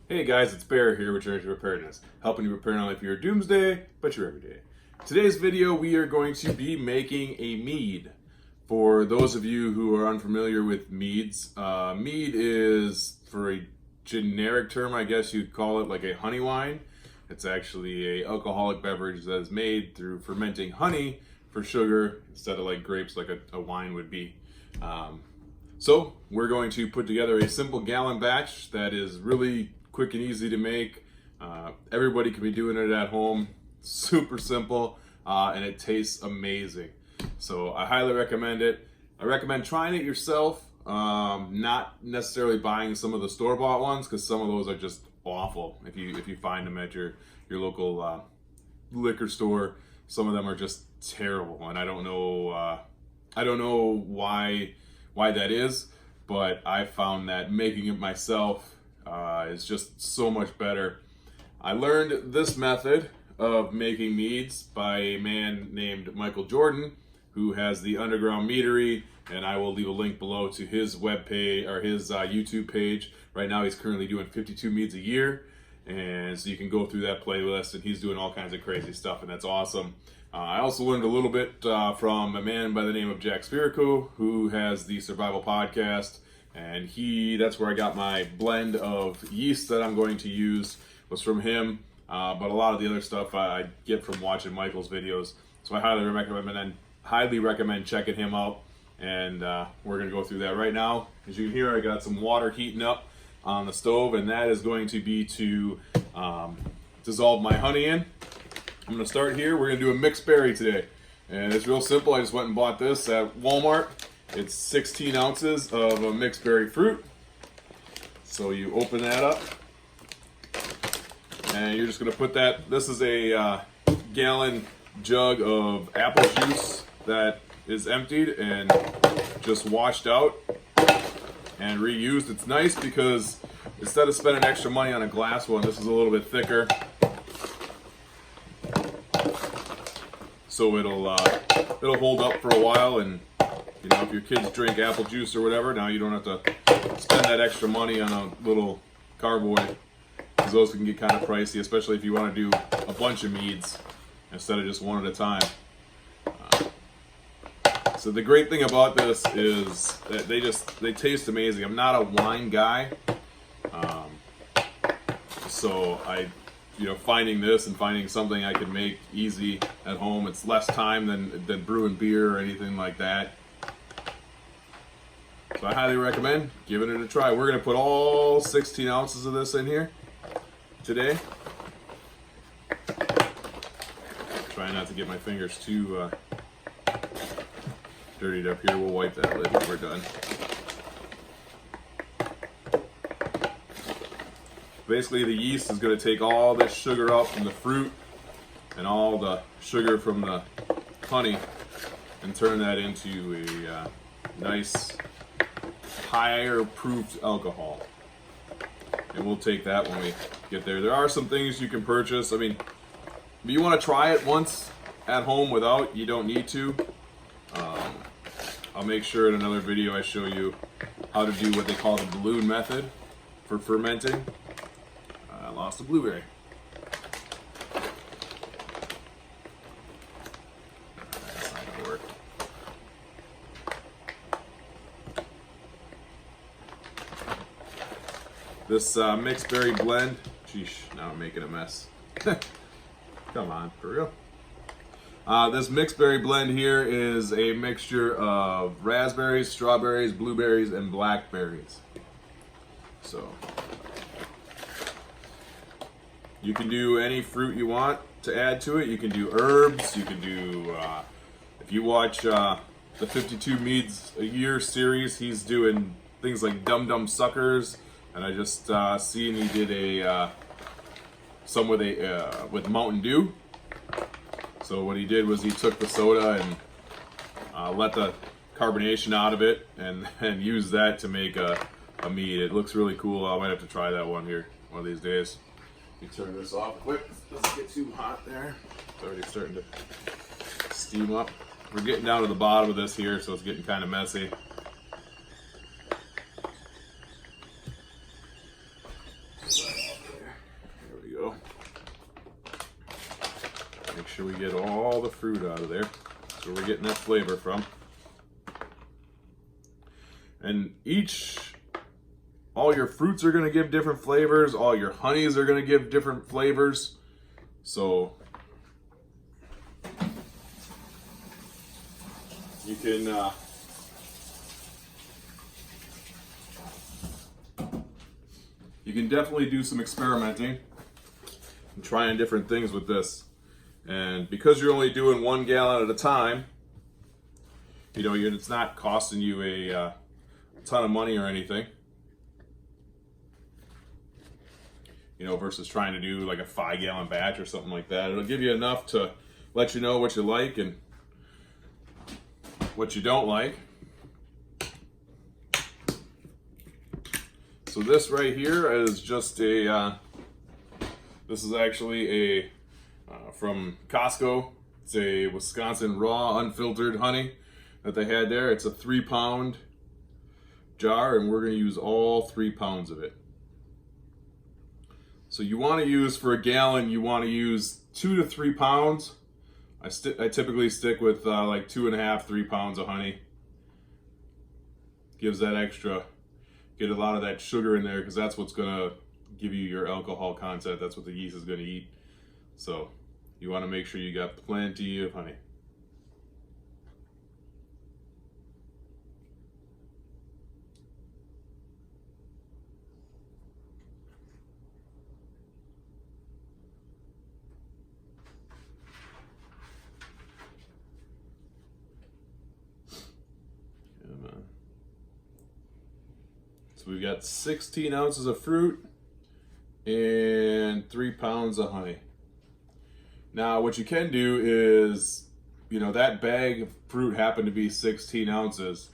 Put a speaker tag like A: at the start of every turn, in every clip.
A: Hey guys, it's Bear here with Journey to Preparedness, helping you prepare not only for your doomsday, but your everyday. Today's video, we are going to be making a mead. For those of you who are unfamiliar with meads, mead is, for a generic term, I guess you'd call it like a honey wine. It's actually a alcoholic beverage that is made through fermenting honey for sugar instead of like grapes like a wine would be. So we're going to put together a simple gallon batch that is really quick and easy to make. Everybody can be doing it at home. Super simple, and it tastes amazing. So I highly recommend it. I recommend trying it yourself, not necessarily buying some of the store-bought ones, because some of those are just awful. If you find them at your local liquor store, some of them are just terrible, and I don't know why that is, but I found that making it myself is just so much better. I learned this method of making meads by a man named Michael Jordan, who has the Underground Meadery, and I will leave a link below to his webpage or his YouTube page. Right now he's currently doing 52 meads a year, and so you can go through that playlist, and he's doing all kinds of crazy stuff, and that's awesome. I also learned a little bit from a man by the name of Jack Spherico, who has the Survival Podcast, and that's where I got my blend of yeast that I'm going to use was from him, but a lot of the other stuff I get from watching Michael's videos, so I highly recommend checking him out, and we're going to go through that right now. As you can hear, I got some water heating up on the stove, and that is going to be to dissolve my honey in. I'm going to start here. We're going to do a mixed berry today, and it's real simple. I just went and bought this at Walmart. It's 16 ounces of a mixed berry fruit. So you open that up, and you're just going to put that. This is a gallon jug of apple juice that is emptied and just washed out and reused. It's nice because instead of spending extra money on a glass one, this is a little bit thicker. So it'll hold up for a while, and you know, if your kids drink apple juice or whatever, now you don't have to spend that extra money on a little carboy, because those can get kind of pricey, especially if you want to do a bunch of meads instead of just one at a time. So the great thing about this is that they taste amazing. I'm not a wine guy, so finding this and finding something I can make easy at home, it's less time than brewing beer or anything like that. So I highly recommend giving it a try. We're going to put all 16 ounces of this in here today. Try not to get my fingers too dirtied up here. We'll wipe that lid when we're done. Basically, the yeast is going to take all this sugar out from the fruit and all the sugar from the honey and turn that into a nice higher proofed alcohol. And we'll take that when we get there. There are some things you can purchase. I mean, if you want to try it once at home without, you don't need to. I'll make sure in another video I show you how to do what they call the balloon method for fermenting. I lost a blueberry. That's not gonna work. This mixed berry blend, sheesh, now I'm making a mess. Come on, for real. This mixed berry blend here is a mixture of raspberries, strawberries, blueberries, and blackberries. So you can do any fruit you want to add to it. You can do herbs. You can do, if you watch the 52 Meads a Year series, he's doing things like Dum Dum Suckers. And I just seen he did some with Mountain Dew. So what he did was he took the soda and let the carbonation out of it, and used that to make a mead. It looks really cool. I might have to try that one of these days. You turn this off quick. Doesn't get too hot there. It's already starting to steam up. We're getting down to the bottom of this here, so it's getting kind of messy. sure we get all the fruit out of there. That's where we're getting that flavor from. And all your fruits are going to give different flavors. All your honeys are going to give different flavors. So you can definitely do some experimenting and trying different things with this. And because you're only doing 1 gallon at a time, you know, it's not costing you a ton of money or anything. You know, versus trying to do like a 5-gallon batch or something like that. It'll give you enough to let you know what you like and what you don't like. So this right here is just this is actually a from Costco. It's a Wisconsin raw unfiltered honey that they had there. It's a 3-pound jar, and we're going to use all 3 pounds of it. So you want to use, for a gallon, you want to use 2 to 3 pounds. I typically stick with like 2.5, 3 pounds of honey. Gives that extra, get a lot of that sugar in there, because that's what's going to give you your alcohol content. That's what the yeast is going to eat. So you want to make sure you got plenty of honey. So we've got 16 ounces of fruit and 3 pounds of honey. Now what you can do is, you know, that bag of fruit happened to be 16 ounces,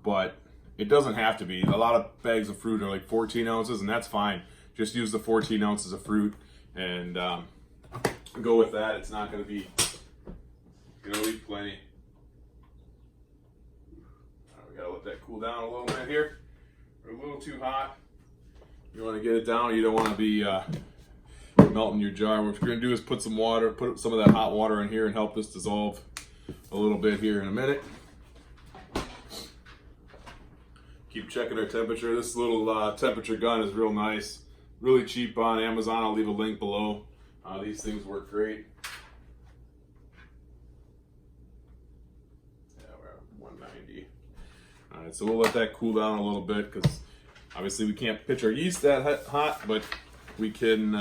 A: but it doesn't have to be. A lot of bags of fruit are like 14 ounces, and that's fine. Just use the 14 ounces of fruit and go with that. It's not going to be, you'll eat plenty. We gotta let that cool down a little bit here. They're a little too hot. You want to get it down. You don't want to be melting your jar. What you're going to do is put some water, put some of that hot water in here and help this dissolve a little bit here in a minute. Keep checking our temperature. This little temperature gun is real nice. Really cheap on Amazon. I'll leave a link below. These things work great. Yeah, we're at 190. All right, so we'll let that cool down a little bit, because obviously we can't pitch our yeast that hot, but we can.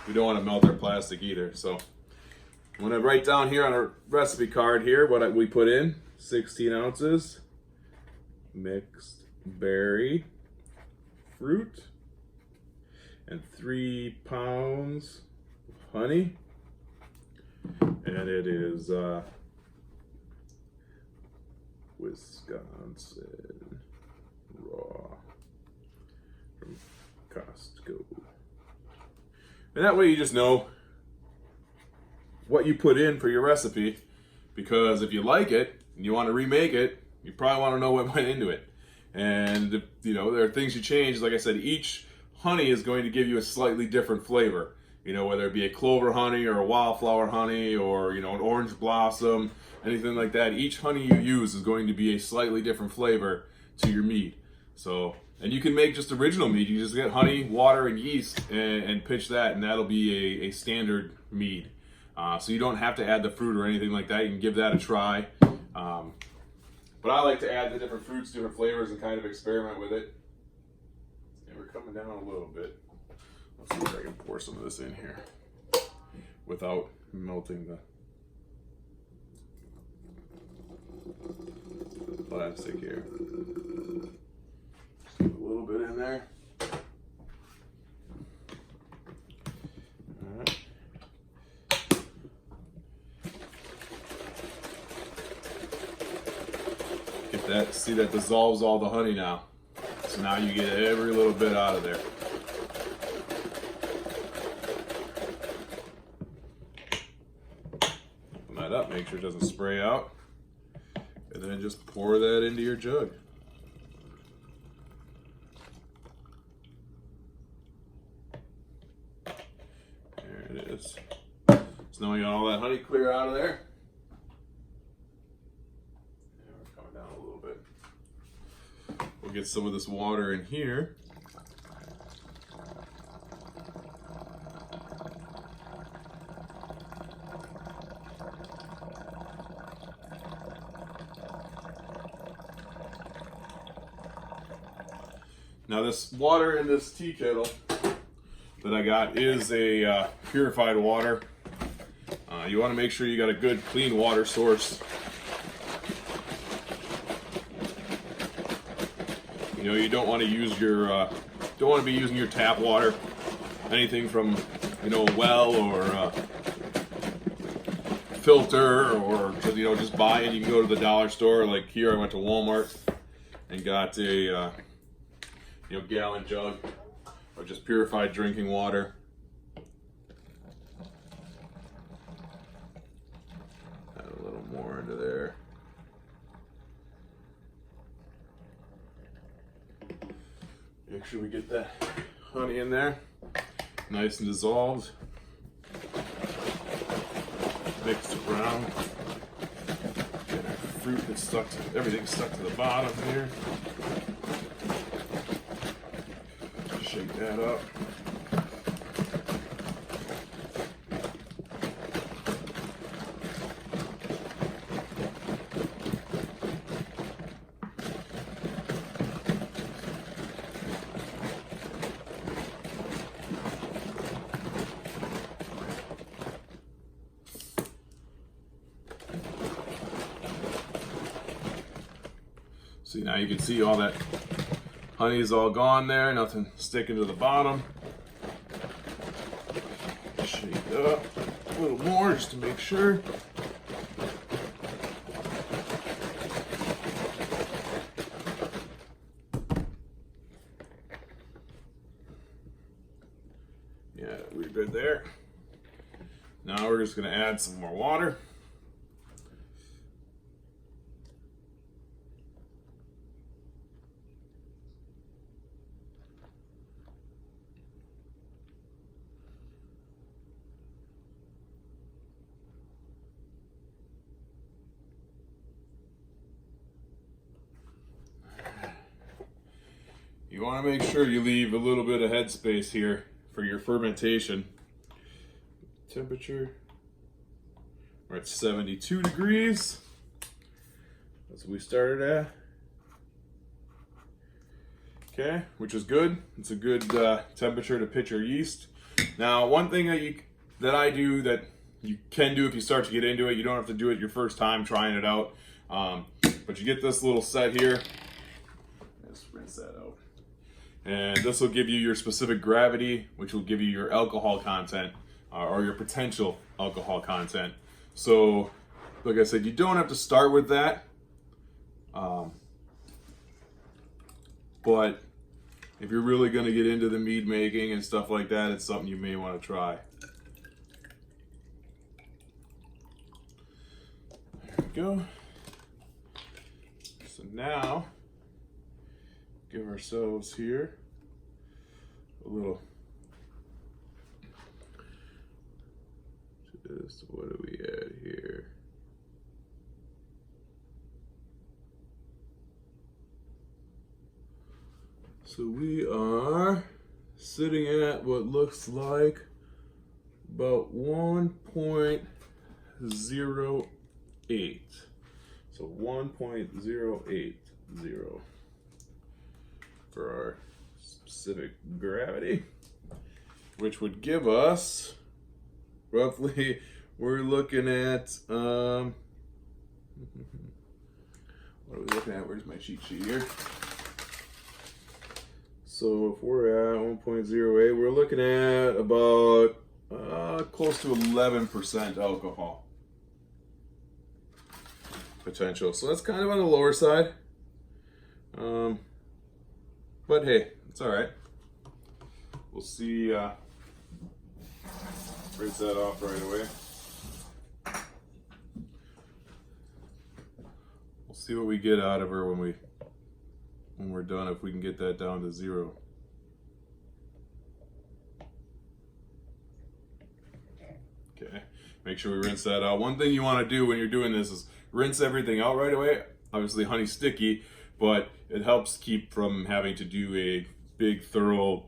A: We don't want to melt our plastic either. So I'm gonna write down here on our recipe card here what we put in: 16 ounces mixed berry fruit and 3 pounds of honey, and it is Wisconsin raw from Costco. And that way you just know what you put in for your recipe, because if you like it and you want to remake it, you probably want to know what went into it. And you know, there are things you change. Like I said, each honey is going to give you a slightly different flavor. You know, whether it be a clover honey or a wildflower honey, or, you know, an orange blossom, anything like that. Each honey you use is going to be a slightly different flavor to your mead. So, and you can make just original mead. You just get honey, water, and yeast and pitch that, and that'll be a standard mead. So you don't have to add the fruit or anything like that. You can give that a try. But I like to add the different fruits, different flavors, and kind of experiment with it. And we're coming down a little bit. Let's see if I can pour some of this in here without melting the plastic here. Just put a little bit in there. All right. Get that, see, that dissolves all the honey now. So now you get every little bit out of there. Open that up, make sure it doesn't spray out. And then just pour that into your jug. There it is. So now we got all that honey clear out of there. And we're coming down a little bit. We'll get some of this water in here. Now this water in this tea kettle that I got is a purified water. You want to make sure you got a good clean water source. You know, you don't want to use your don't want to be using your tap water, anything from, you know, a well or filter, or just, you know, just buy it. You can go to the dollar store. Like here, I went to Walmart and got a you know, gallon jug of just purified drinking water. Add a little more into there. Make sure we get that honey in there, nice and dissolved. Mix it around. Get our fruit that's stuck to, everything's stuck to the bottom here. Shake that up. See, now you can see all that honey is all gone there, nothing sticking to the bottom. Shake it up a little more just to make sure. Yeah, we're good there. Now we're just going to add some more water. You want to make sure you leave a little bit of headspace here for your fermentation. Temperature, we're at 72 degrees. That's what we started at. Okay, which is good. It's a good temperature to pitch your yeast. Now, one thing that I do that you can do if you start to get into it, you don't have to do it your first time trying it out. But you get this little set here. Let's rinse that out. And this will give you your specific gravity, which will give you your alcohol content or your potential alcohol content. So, like I said, you don't have to start with that. But if you're really going to get into the mead making and stuff like that, it's something you may want to try. There we go. So now, give ourselves here a little, just what do we add here? So we are sitting at what looks like about 1.08. So 1.080 for our specific gravity, which would give us roughly, we're looking at, what are we looking at? Where's my cheat sheet here? So if we're at 1.08, we're looking at about close to 11% alcohol potential. So that's kind of on the lower side. But hey, it's all right. We'll see. Rinse that off right away. We'll see what we get out of her when we're done, if we can get that down to 0. Okay. Make sure we rinse that out. One thing you want to do when you're doing this is rinse everything out right away. Obviously honey's sticky, but it helps keep from having to do a big thorough,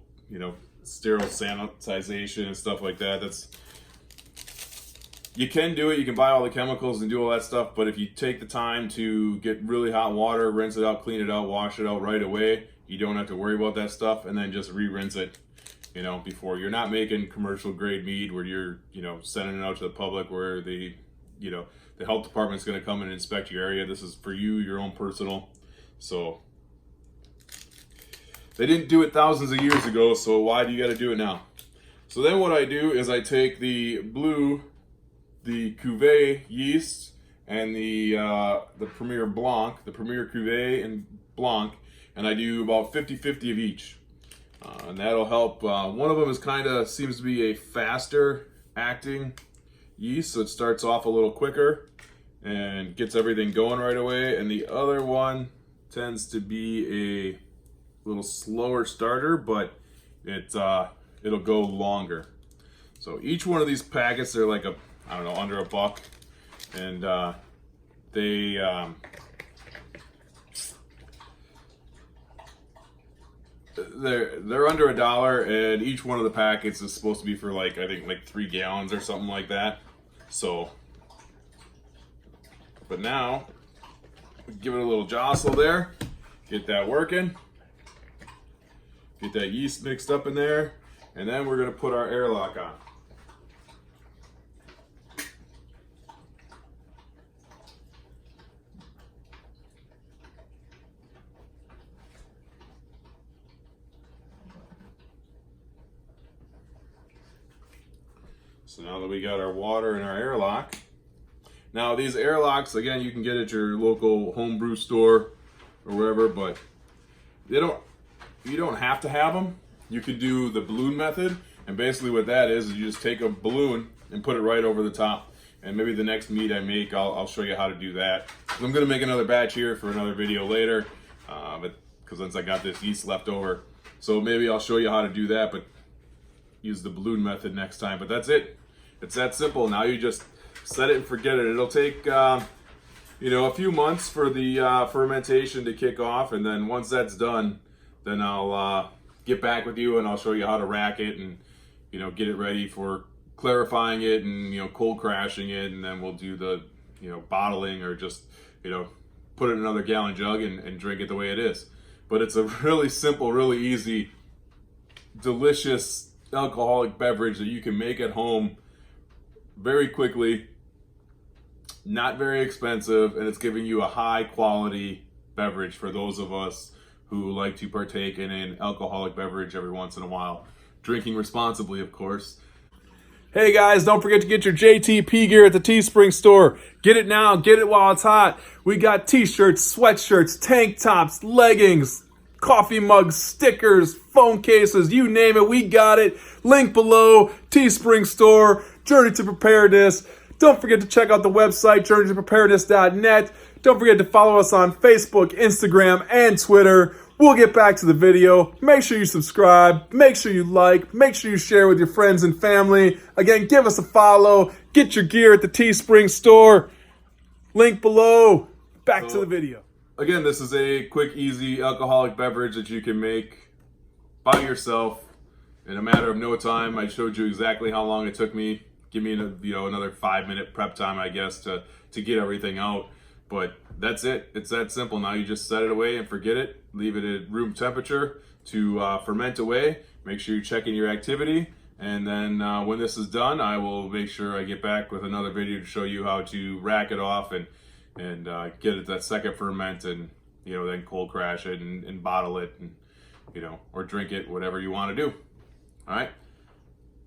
A: sterile sanitization and stuff like that. You can do it, you can buy all the chemicals and do all that stuff, but if you take the time to get really hot water, rinse it out, clean it out, wash it out right away, you don't have to worry about that stuff, and then just re-rinse it, before. You're not making commercial grade mead where you're, sending it out to the public where the health department's gonna come and inspect your area. This is for you, your own personal. So, they didn't do it thousands of years ago, so why do you gotta do it now? So then what I do is I take the Cuvée yeast and the Premier Blanc, the Premier Cuvée and Blanc, and I do about 50-50 of each. And that'll help. One of them seems to be a faster acting yeast, so it starts off a little quicker and gets everything going right away. And the other one tends to be a little slower starter, but it'll go longer. So each one of these packets, they're like under $1, and they're under $1, and each one of the packets is supposed to be for I think 3 gallons or something like that. So, but now give it a little jostle there, get that working, get that yeast mixed up in there, and then we're gonna put our airlock on. So now that we got our water and our airlock, now these airlocks, again, you can get at your local homebrew store or wherever, but you don't have to have them. You could do the balloon method, and basically what that is you just take a balloon and put it right over the top. And maybe the next mead I make, I'll show you how to do that. I'm gonna make another batch here for another video later, because since I got this yeast left over, so maybe I'll show you how to do that, but use the balloon method next time. But that's it. It's that simple. Now you just set it and forget it. It'll take a few months for the fermentation to kick off, and then once that's done, then I'll get back with you and I'll show you how to rack it and get it ready for clarifying it and cold crashing it, and then we'll do the bottling, or just put it in another gallon jug and drink it the way it is. But it's a really simple, really easy, delicious alcoholic beverage that you can make at home very quickly, not very expensive, and it's giving you a high quality beverage for those of us who like to partake in an alcoholic beverage every once in a while. Drinking responsibly, of course. Hey guys, don't forget to get your JTP gear at the Teespring store. Get it now, get it while it's hot. We got t-shirts, sweatshirts, tank tops, leggings, coffee mugs, stickers, phone cases, you name it, we got it. Link below, Teespring store, Journey to Preparedness. Don't forget to check out the website, journeytopreparedness.net. Don't forget to follow us on Facebook, Instagram, and Twitter. We'll get back to the video. Make sure you subscribe, make sure you like, make sure you share with your friends and family. Again, give us a follow. Get your gear at the Teespring store. Link below. Back to the video. Again, this is a quick, easy alcoholic beverage that you can make by yourself in a matter of no time. I showed you exactly how long it took me. Give me another 5-minute prep time, I guess, to get everything out. But that's it. It's that simple. Now you just set it away and forget it. Leave it at room temperature to ferment away. Make sure you're checking your activity. And then when this is done, I will make sure I get back with another video to show you how to rack it off and get it that second ferment, and then cold crash it and bottle it, and or drink it, whatever you want to do. All right.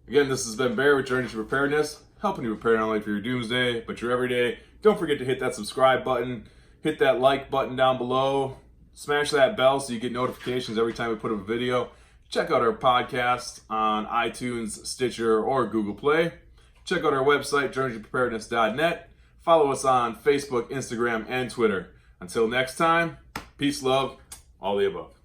A: Again, this has been Bear with Journey to Preparedness, helping you prepare not only for your doomsday, but your everyday. Don't forget to hit that subscribe button, hit that like button down below, smash that bell so you get notifications every time we put up a video. Check out our podcast on iTunes, Stitcher, or Google Play. Check out our website, journeytopreparedness.net. Follow us on Facebook, Instagram, and Twitter. Until next time, peace, love, all the above.